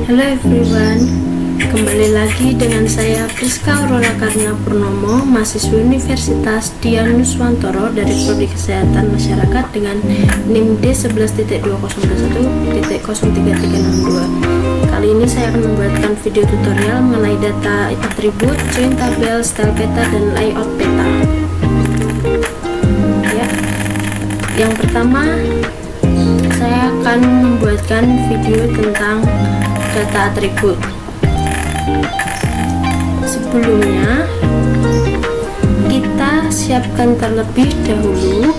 Halo everyone, kembali lagi dengan saya Priska Aurora Karna Purnomo, mahasiswa Universitas Dian Nuswantoro dari Prodi Kesehatan Masyarakat dengan NIM D11.2021.03362. Kali ini saya akan membuatkan video tutorial mengenai data atribut, join tabel, style peta, dan layout peta. Ya. Yang pertama, saya akan membuatkan video tentang data atribut. Sebelumnya kita siapkan terlebih dahulu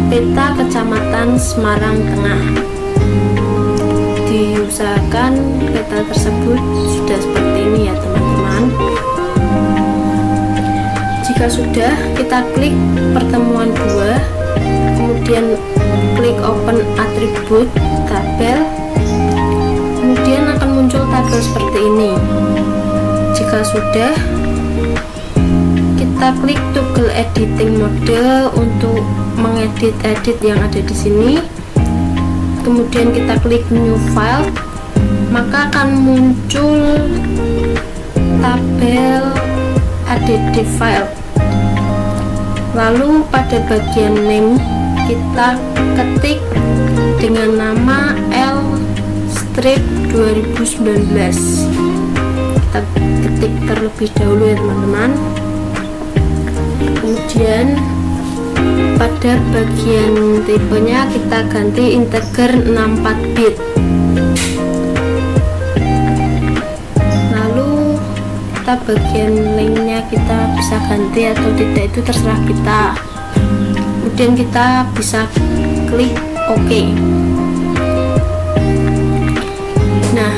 peta Kecamatan Semarang Tengah. Diusahakan peta tersebut sudah seperti ini ya teman-teman. Jika sudah, kita klik pertemuan 2, kemudian klik open atribut tabel, kemudian akan muncul tabel seperti ini. Jika sudah, kita klik toggle editing mode untuk mengedit yang ada di sini. Kemudian kita klik new file, maka akan muncul tabel add file. Lalu pada bagian name kita ketik dengan nama L-2019. Kita ketik terlebih dahulu ya teman-teman. Kemudian pada bagian tipenya kita ganti integer 64 bit. Lalu kita bagian linknya kita bisa ganti atau tidak, itu terserah kita. Kemudian kita bisa klik OK. Nah,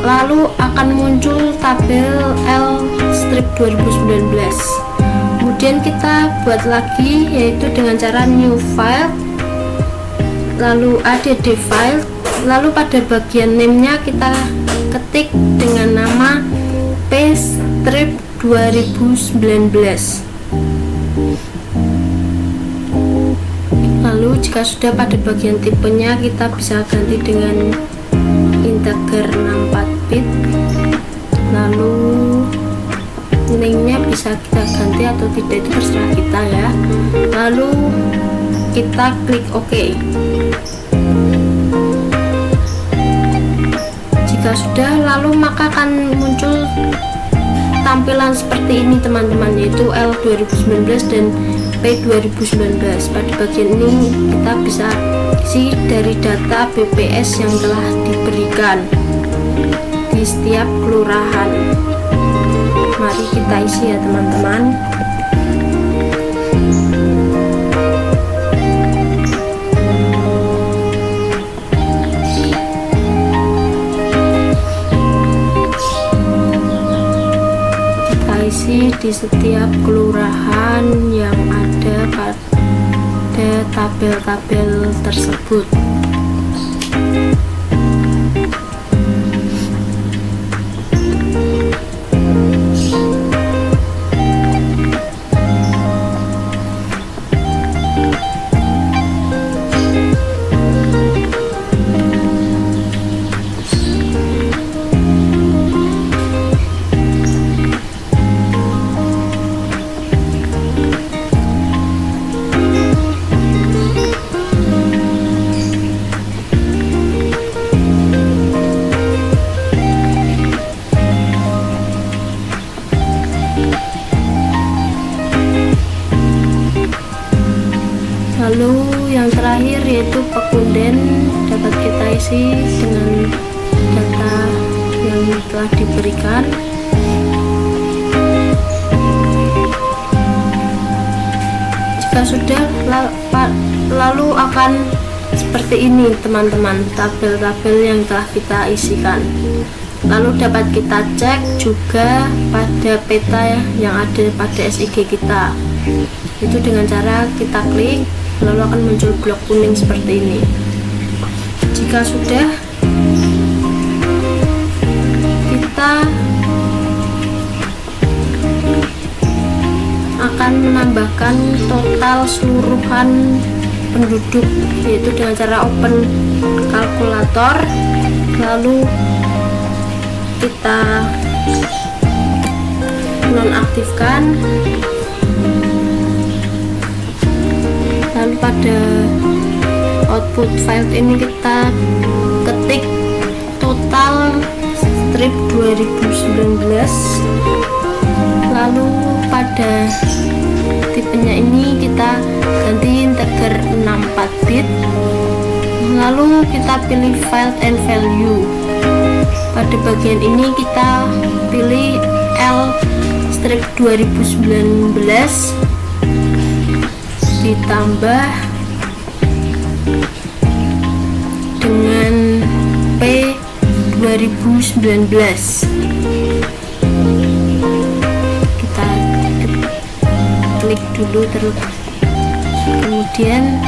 lalu akan muncul tabel L-2019. Kemudian kita buat lagi, yaitu dengan cara new file, lalu add file, lalu pada bagian name-nya kita ketik dengan nama P-2019. Lalu jika sudah, pada bagian tipenya kita bisa ganti dengan integer 64 bit. Lalu linknya bisa kita ganti atau tidak, itu terserah kita ya. Lalu kita klik OK. Jika sudah, lalu maka akan muncul tampilan seperti ini teman-teman, yaitu L2019 dan P2019. Pada bagian ini kita bisa isi dari data BPS yang telah diberikan di setiap kelurahan. Mari kita isi ya teman-teman. Kita isi di setiap kelurahan yang ada pada tabel-tabel tersebut. Lalu yang terakhir yaitu pekunden dapat kita isi dengan data yang telah diberikan. Jika sudah, lalu akan seperti ini teman-teman, tabel-tabel yang telah kita isikan. Lalu dapat kita cek juga pada peta yang ada pada SIG kita, itu dengan cara kita klik, lalu akan muncul blok kuning seperti ini. Jika sudah, kita akan menambahkan total seluruhan penduduk, yaitu dengan cara open kalkulator, lalu kita nonaktifkan. Lalu pada output file ini kita ketik total strip 2019. Lalu pada tipenya ini kita ganti integer 64 bit. Lalu kita pilih file and value. Pada bagian ini kita pilih L strip 2019 ditambah dengan P 2019. Kita klik dulu terlebih, kemudian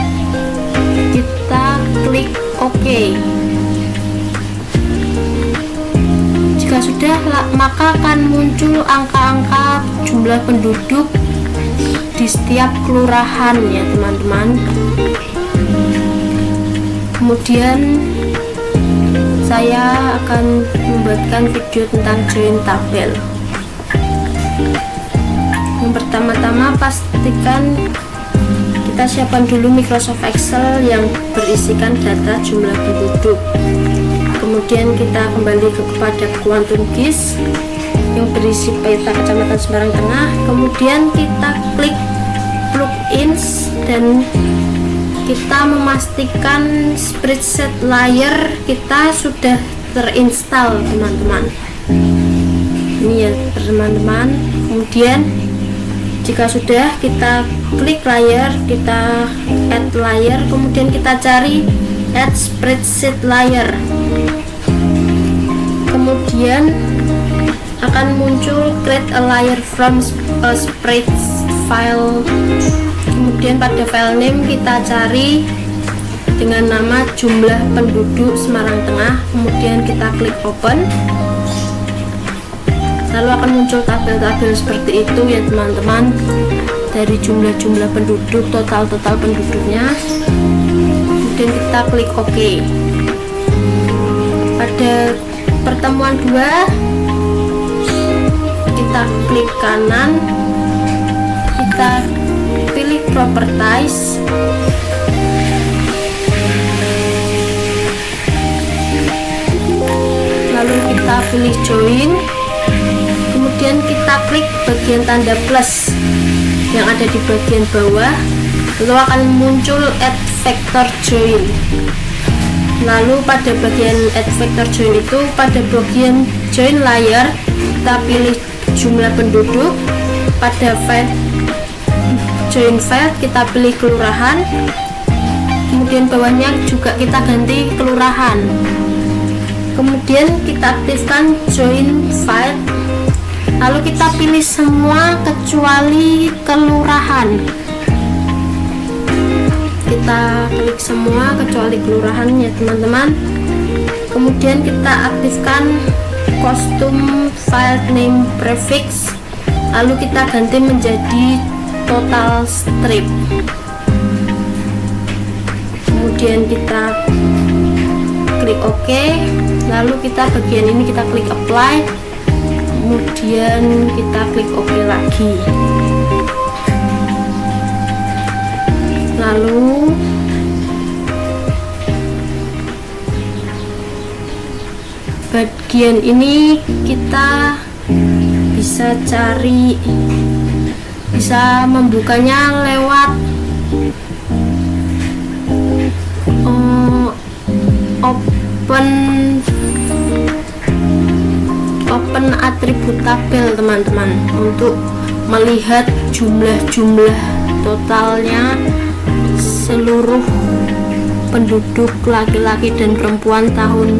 kita klik OK. Jika sudah, maka akan muncul angka-angka jumlah penduduk di setiap kelurahan ya teman-teman. Kemudian saya akan membuatkan video tentang join tabel. Yang pertama-tama pastikan kita siapkan dulu Microsoft Excel yang berisikan data jumlah penduduk. Kemudian kita kembali kepada Quantum GIS yang berisi peta Kecamatan Semarang Tengah. Kemudian kita klik plugins dan kita memastikan spreadsheet layer kita sudah terinstall teman-teman. Ini ya teman-teman. Kemudian jika sudah, kita klik layer, kita add layer, kemudian kita cari add spreadsheet layer. Kemudian akan muncul create a layer from a spreadsheet file. Kemudian pada file name kita cari dengan nama jumlah penduduk Semarang Tengah. Kemudian kita klik open. Lalu akan muncul tabel-tabel seperti itu ya teman-teman, dari jumlah-jumlah penduduk, total penduduknya. Kemudian kita klik OK. Pada pertemuan 2 kita klik kanan, kita pilih properties, lalu kita pilih join. Kemudian kita klik bagian tanda plus yang ada di bagian bawah, lalu akan muncul add vector join. Lalu pada bagian add vector join itu, pada bagian join layer kita pilih jumlah penduduk. Pada file join file kita pilih kelurahan, kemudian bawahnya juga kita ganti kelurahan. Kemudian kita aktifkan join file, lalu kita pilih semua kecuali kelurahan. Kita klik semua kecuali kelurahan ya teman-teman. Kemudian kita aktifkan custom file name prefix, lalu kita ganti menjadi total strip. Kemudian kita klik OK, lalu kita bagian ini kita klik apply, kemudian kita klik OK lagi. Lalu bagian ini kita bisa cari, bisa membukanya lewat open atribut tabel teman-teman, untuk melihat jumlah totalnya seluruh penduduk laki-laki dan perempuan tahun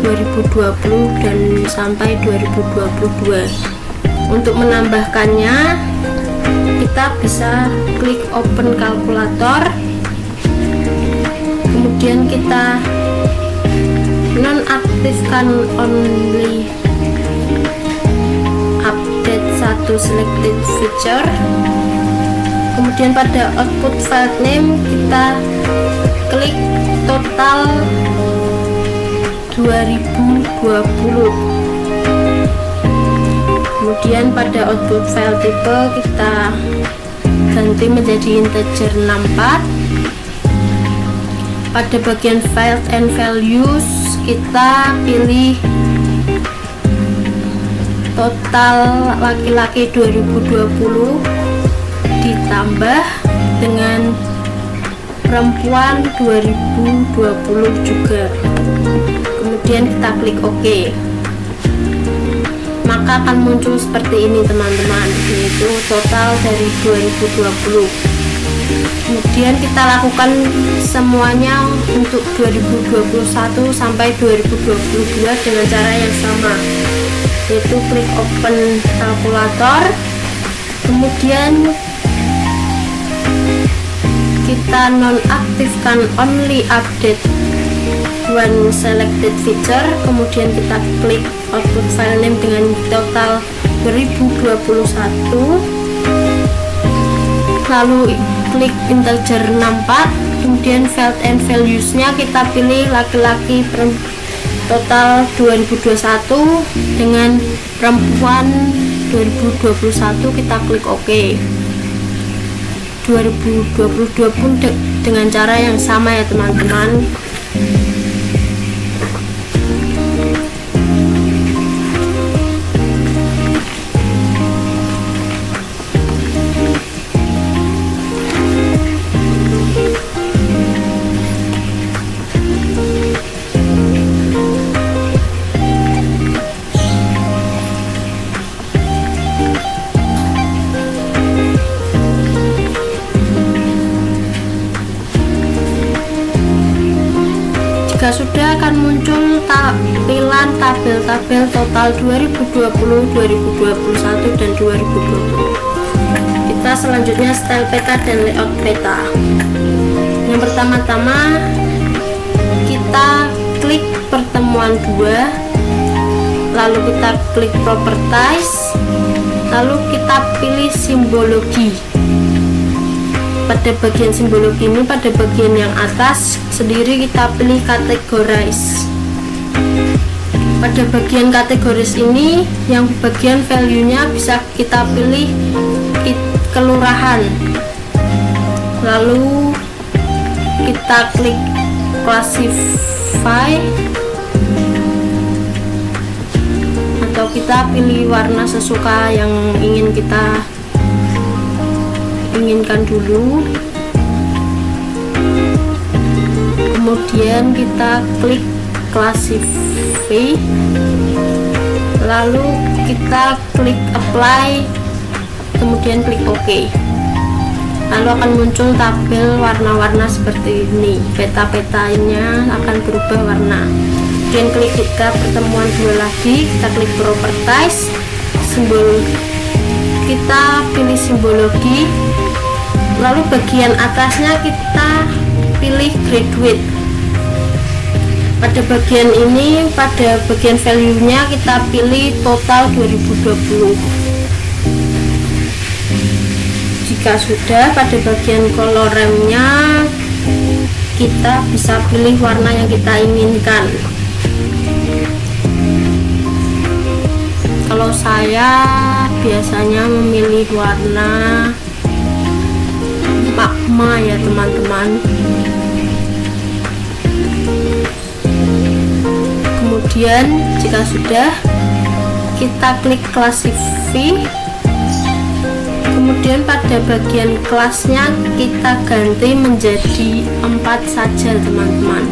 2020 dan sampai 2022. Untuk menambahkannya kita bisa klik open kalkulator, kemudian kita nonaktifkan only update satu selected feature. Kemudian pada output file name kita klik total 2020. Kemudian pada output file tipe kita ganti menjadi integer 64. Pada bagian file and values kita pilih total laki-laki 2020 ditambah dengan perempuan 2020 juga. Kemudian kita klik OK, maka akan muncul seperti ini teman-teman, yaitu total dari 2020. Kemudian kita lakukan semuanya untuk 2021 sampai 2022 dengan cara yang sama, yaitu klik open kalkulator. Kemudian kita nonaktifkan only update when selected feature. Kemudian kita klik output file name dengan total 2021, lalu klik integer 64. Kemudian file and values nya kita pilih laki-laki total 2021 dengan perempuan 2021, kita klik OK. 2022 pun dengan cara yang sama ya teman-teman. Jika sudah, akan muncul tampilan tabel-tabel total 2020, 2021, dan 2020. Kita selanjutnya style peta dan layout peta. Yang pertama-tama kita klik pertemuan 2, lalu kita klik properties, lalu kita pilih simbologi. Pada bagian simbologi ini, pada bagian yang atas sendiri kita pilih categorize. Pada bagian kategoris ini, yang bagian value-nya bisa kita pilih kelurahan, lalu kita klik classify, atau kita pilih warna sesuka yang ingin kita inginkan dulu. Kemudian kita klik classify, lalu kita klik apply, kemudian klik OK. Lalu akan muncul tabel warna-warna seperti ini. Peta-petanya akan berubah warna. Kemudian klik kita pertemuan 2 lagi, kita klik properties, simbol kita pilih simbologi, lalu bagian atasnya kita pilih graduate. Pada bagian ini, pada bagian value nya kita pilih total 2020. Jika sudah, pada bagian color remnya kita bisa pilih warna yang kita inginkan. Kalau saya biasanya memilih warna magma ya teman-teman. Kemudian jika sudah, kita klik classify. Kemudian pada bagian kelasnya kita ganti menjadi 4 saja teman-teman.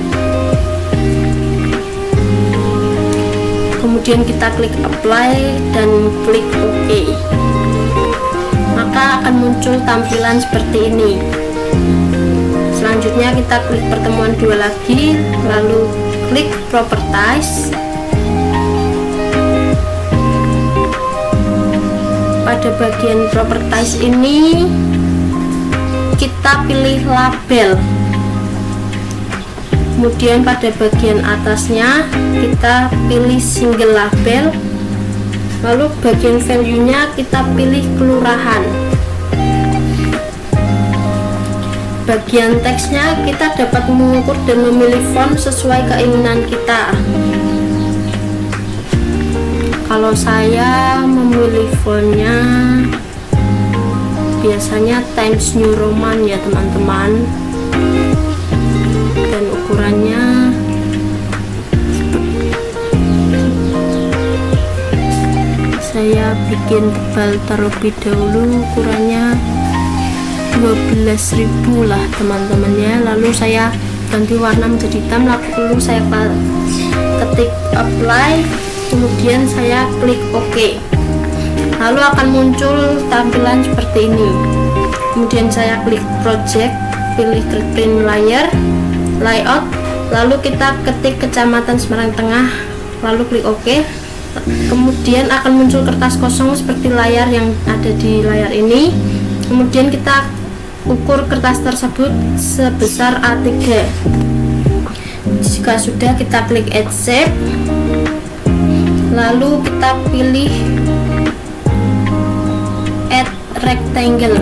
Kemudian kita klik apply dan klik OK, maka akan muncul tampilan seperti ini. Selanjutnya kita klik pertemuan 2 lagi, lalu klik properties. Pada bagian properties ini kita pilih label. Kemudian pada bagian atasnya kita pilih single label, lalu bagian value nya kita pilih kelurahan. Bagian teksnya kita dapat mengukur dan memilih font sesuai keinginan kita. Kalau saya memilih fontnya biasanya Times New Roman ya teman-teman, dan ukurannya saya bikin tebal terlebih dahulu, ukurannya 12.000 lah teman-temannya. Lalu saya ganti warna menjadi hitam, lalu saya ketik apply, kemudian saya klik OK. Lalu akan muncul tampilan seperti ini. Kemudian saya klik project, pilih print layer, layout, lalu kita ketik Kecamatan Semarang Tengah, lalu klik OK. Kemudian akan muncul kertas kosong seperti layar yang ada di layar ini. Kemudian kita ukur kertas tersebut sebesar A3. Jika sudah, kita klik add shape, lalu kita pilih add rectangle.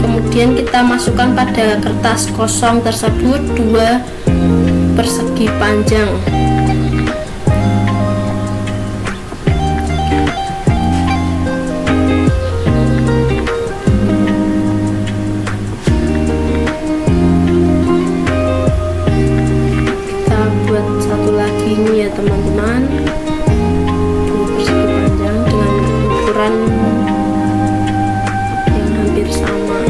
Kemudian kita masukkan pada kertas kosong tersebut 2 persegi panjang. Ini ya teman-teman, 2 persegi panjang dengan ukuran yang hampir sama.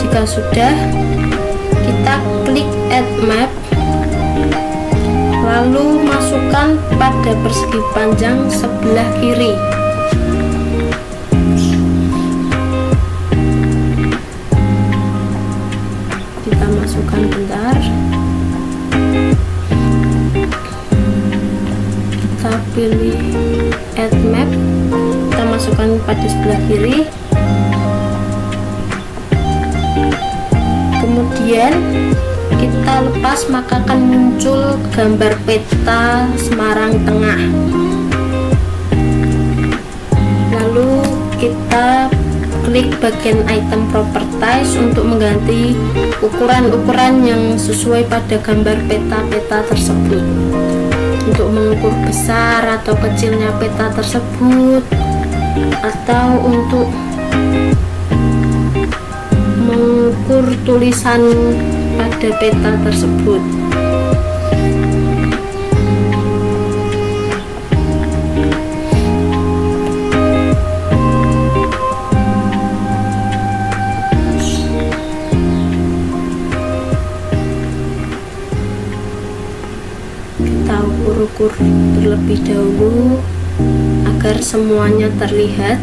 Jika sudah, kita klik add map, lalu masukkan pada persegi panjang sebelah kiri. Kita masukkan bentar, kita pilih add map, kita masukkan pada sebelah kiri. Kemudian kita lepas, maka akan muncul gambar peta Semarang Tengah. Lalu kita klik bagian item properties untuk mengganti ukuran-ukuran yang sesuai pada gambar peta-peta tersebut, untuk mengukur besar atau kecilnya peta tersebut, atau untuk mengukur tulisan pada peta tersebut. Kita ukur-ukur terlebih dahulu agar semuanya terlihat.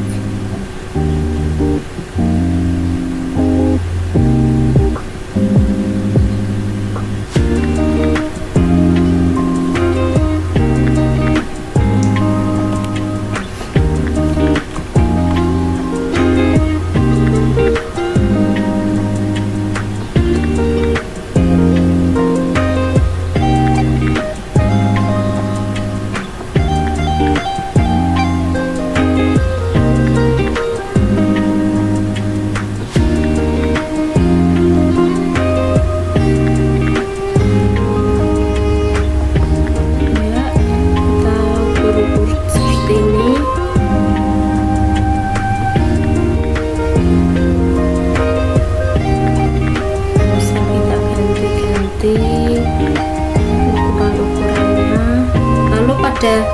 Pada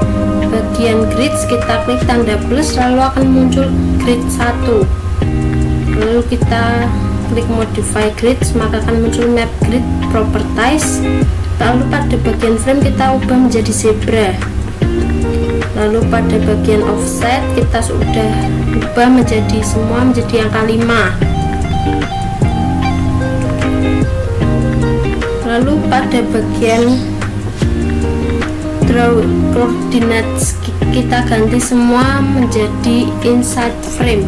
bagian grids kita klik tanda plus, lalu akan muncul grid 1. Lalu kita klik modify grids, maka akan muncul map grid properties. Lalu pada bagian frame kita ubah menjadi zebra. Lalu pada bagian offset kita sudah ubah menjadi semua menjadi angka 5. Lalu pada bagian draw coordinates kita ganti semua menjadi inside frame.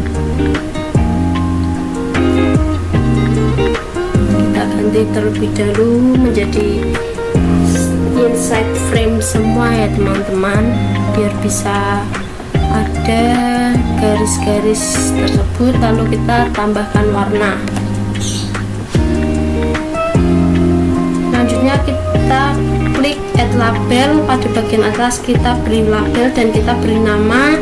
Kita ganti terlebih dahulu menjadi inside frame semua ya teman-teman, biar bisa ada garis-garis tersebut. Lalu kita tambahkan warna. Selanjutnya kita klik add label. Pada bagian atas kita beri label dan kita beri nama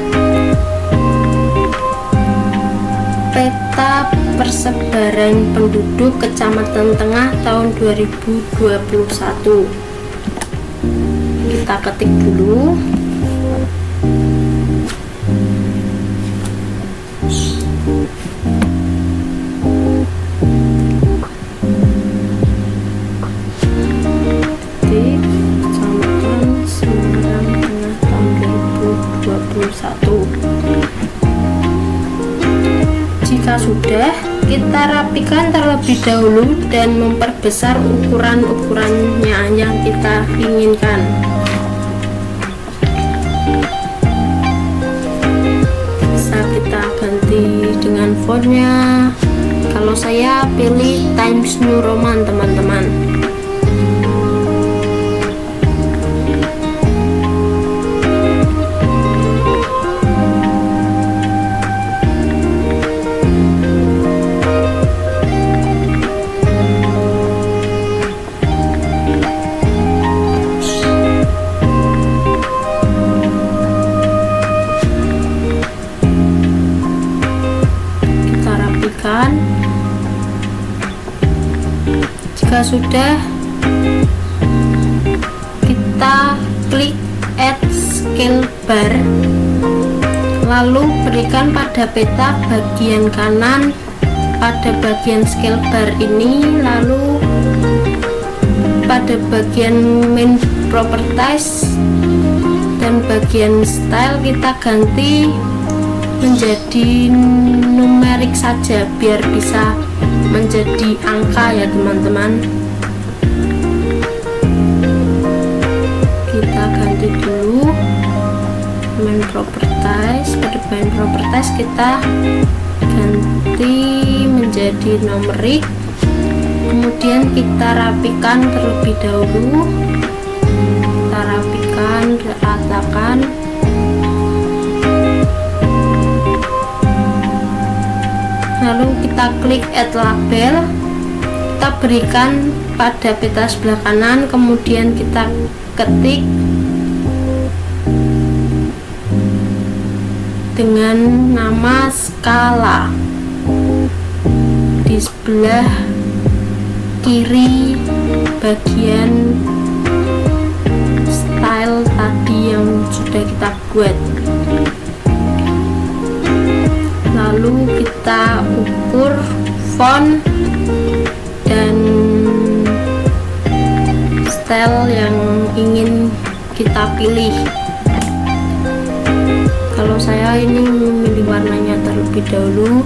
peta persebaran penduduk Kecamatan Tengah tahun 2021. Kita ketik dulu. Jika sudah, kita rapikan terlebih dahulu dan memperbesar ukuran-ukurannya yang kita inginkan. Bisa kita ganti dengan fontnya. Kalau saya pilih Times New Roman, teman-teman. Jika sudah, kita klik add scale bar, lalu berikan pada peta bagian kanan pada bagian scale bar ini, lalu pada bagian main properties dan bagian style kita ganti menjadi numerik saja biar bisa menjadi angka ya teman-teman. Kita ganti dulu main properties. Pada main properties kita ganti menjadi numerik, kemudian kita rapikan terlebih dahulu. Kita rapikan, ratakan. Lalu kita klik add label, kita berikan pada peta sebelah kanan, kemudian kita ketik dengan nama skala di sebelah kiri bagian style tadi yang sudah kita buat. Lalu kita ukur font dan style yang ingin kita pilih. Kalau saya ini memilih warnanya terlebih dahulu,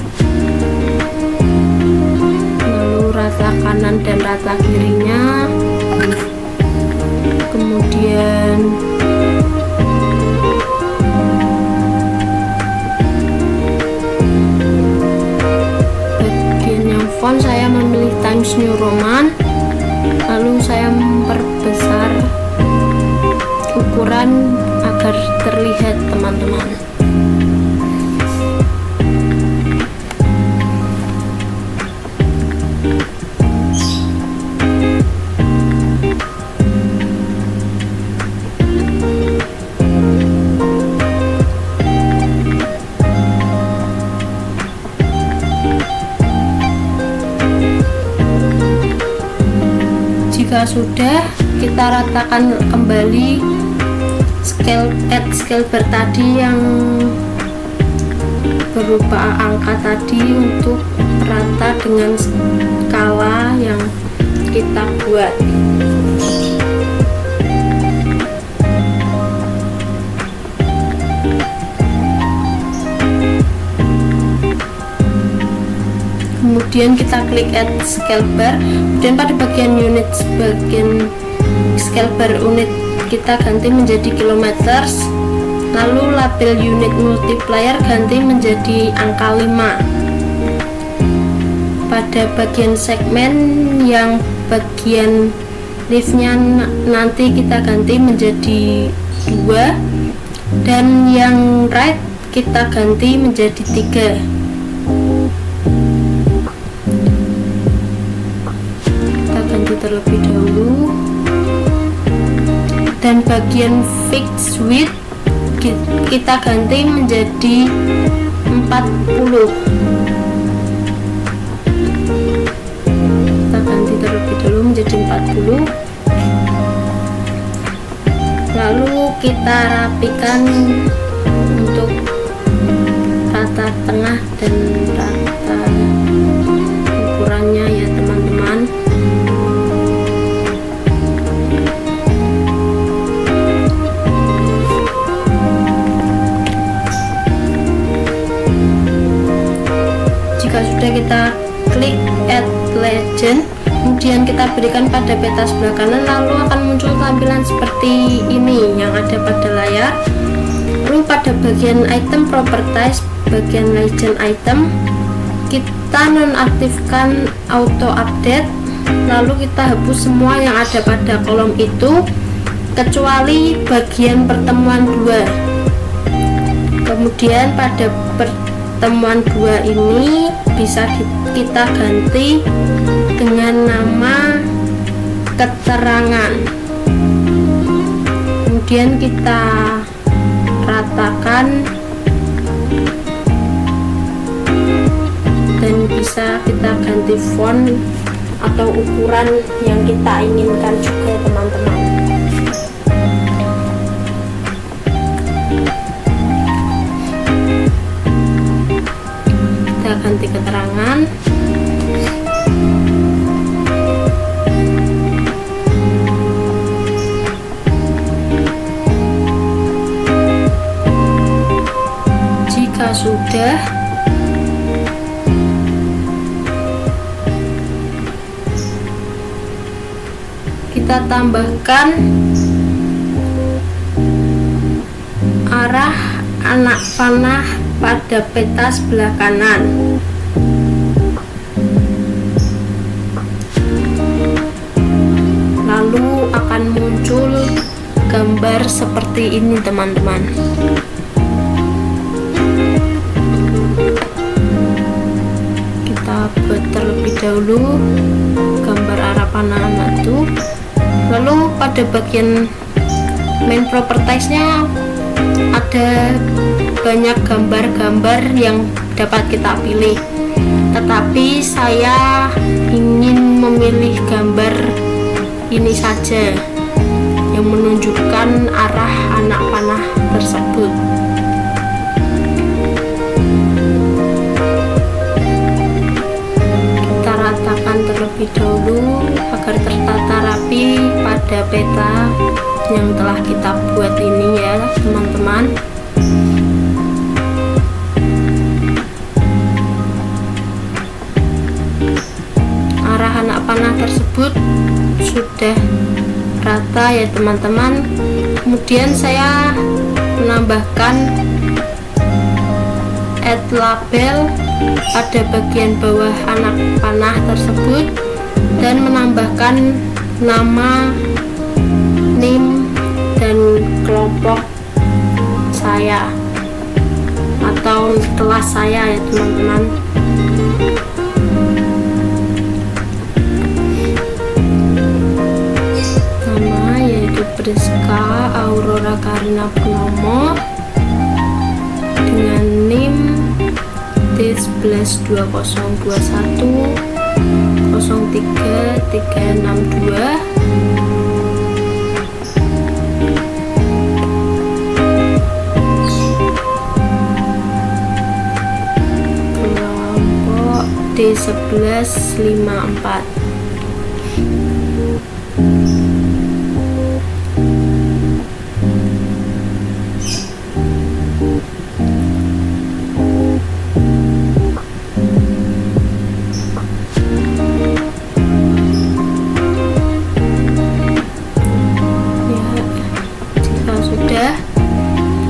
lalu rata kanan dan rata kirinya, kemudian font saya memilih Times New Roman, lalu saya memperbesar ukuran agar terlihat teman-teman. Jika sudah, kita ratakan kembali add scale bar tadi yang berupa angka tadi untuk rata dengan skala yang kita buat. Kemudian kita klik add scale bar, dan pada bagian unit, bagian scale bar unit kita ganti menjadi kilometers, lalu label unit multiplier ganti menjadi angka 5. Pada bagian segmen yang bagian leafnya nanti kita ganti menjadi 2, dan yang right kita ganti menjadi 3. Terlebih dahulu dan bagian fixed width kita ganti menjadi 40. Kita ganti terlebih dahulu menjadi 40, lalu kita rapikan untuk rata tengah dan rata ukurannya ya teman-teman. Jika sudah, kita klik add legend, kemudian kita berikan pada peta sebelah kanan, lalu akan muncul tampilan seperti ini yang ada pada layar. Lalu pada bagian item properties, bagian legend item, kita nonaktifkan auto update, lalu kita hapus semua yang ada pada kolom itu kecuali bagian pertemuan 2. Kemudian pada pertemuan 2 ini bisa kita ganti dengan nama keterangan, kemudian kita ratakan dan bisa kita ganti font atau ukuran yang kita inginkan juga teman-teman. Kita ganti keterangan, sudah, kita tambahkan arah anak panah pada peta sebelah kanan. Lalu akan muncul gambar seperti ini teman-teman. Buat terlebih dahulu gambar arah panah anak itu, lalu pada bagian main propertiesnya ada banyak gambar-gambar yang dapat kita pilih, tetapi saya ingin memilih gambar ini saja yang menunjukkan arah anak panah tersebut. Terlebih dahulu agar tertata rapi pada peta yang telah kita buat ini ya teman-teman. Arah anak panah tersebut sudah rata ya teman-teman. Kemudian saya menambahkan add label pada bagian bawah anak panah tersebut dan menambahkan nama, name, dan kelompok saya atau kelas saya ya teman-teman. Nama yaitu Priska Aurora Karina Purnomo dengan NIM T112021 03362, kelompok D1154.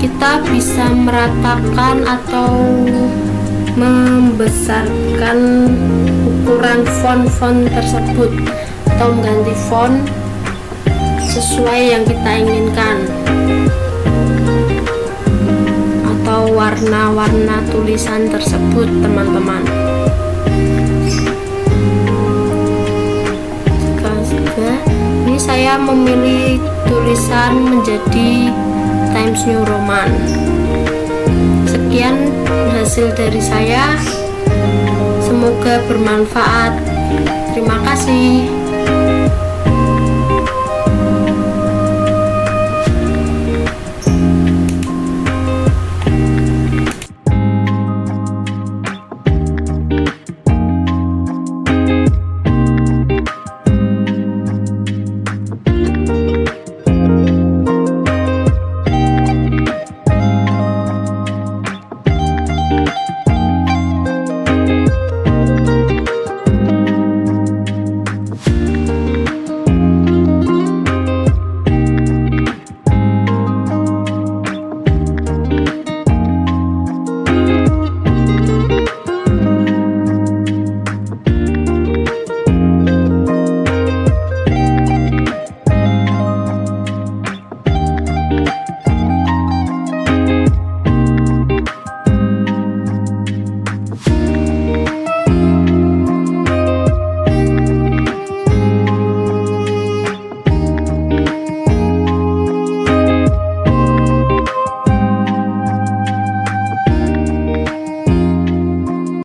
Kita bisa meratakan atau membesarkan ukuran font-font tersebut atau mengganti font sesuai yang kita inginkan atau warna-warna tulisan tersebut teman-teman. Ini saya memilih tulisan menjadi Times New Roman. Sekian hasil dari saya, semoga bermanfaat. Terima kasih.